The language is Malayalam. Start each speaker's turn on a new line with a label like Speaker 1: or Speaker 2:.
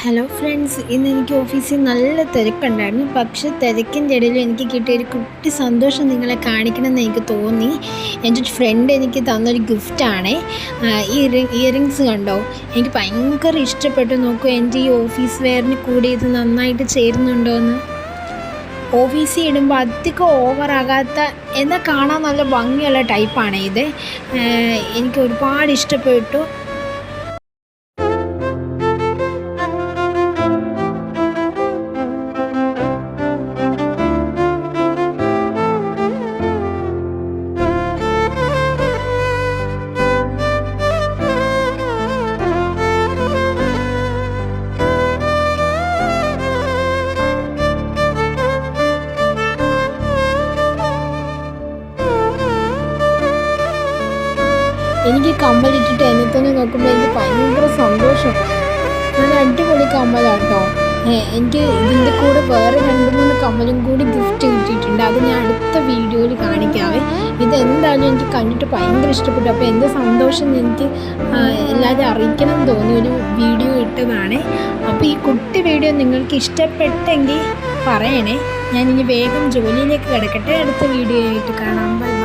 Speaker 1: ഹലോ ഫ്രണ്ട്സ്, ഇന്ന് എനിക്ക് ഓഫീസിൽ നല്ല തിരക്കുണ്ടായിരുന്നു. പക്ഷേ തിരക്കിൻ്റെ ഇടയിൽ എനിക്ക് കിട്ടിയ ഒരു കുട്ടി സന്തോഷം നിങ്ങളെ കാണിക്കണമെന്ന് എനിക്ക് തോന്നി. എൻ്റെ ഒരു ഫ്രണ്ട് എനിക്ക് തന്നൊരു ഗിഫ്റ്റാണ്. ഈ ഇയറിങ്സ് കണ്ടോ, എനിക്ക് ഭയങ്കര ഇഷ്ടപ്പെട്ടു. നോക്കൂ, എൻ്റെ ഈ ഓഫീസ് വെയറിന് കൂടി ഇത് നന്നായിട്ട് ചേരുന്നുണ്ടോയെന്ന്. ഓഫീസിൽ ഇടുമ്പോൾ അധികം ഓവറാകാത്ത, എന്നാൽ കാണാൻ നല്ല ഭംഗിയുള്ള ടൈപ്പാണ് ഇത്. എനിക്ക് ഒരുപാട് ഇഷ്ടപ്പെട്ടു. എനിക്ക് കമ്മലിട്ടിട്ട് എന്നെ തന്നെ നോക്കുമ്പോൾ എനിക്ക് ഭയങ്കര സന്തോഷം. നല്ല അടിപൊളി കമ്മലാണ് കേട്ടോ. എനിക്ക് ഇതിൻ്റെ കൂടെ വേറെ 2-3 കമ്മലും കൂടി ഗിഫ്റ്റ് കിട്ടിയിട്ടുണ്ട്. അത് ഞാൻ അടുത്ത വീഡിയോയിൽ കാണിക്കാവേ. ഇതെന്തായാലും എനിക്ക് കണ്ടിട്ട് ഭയങ്കര ഇഷ്ടപ്പെട്ടു. അപ്പോൾ എൻ്റെ സന്തോഷം എനിക്ക് എല്ലാവരും അറിയിക്കണം എന്ന് തോന്നി ഒരു വീഡിയോ ഇട്ടതാണ്. അപ്പോൾ ഈ കുട്ടി വീഡിയോ നിങ്ങൾക്ക് ഇഷ്ടപ്പെട്ടെങ്കിൽ പറയണേ. ഞാനിനി വേഗം ജോലിയിലേക്ക് കിടക്കട്ടെ. അടുത്ത വീഡിയോ ആയിട്ട് കാണാം. ബൈ.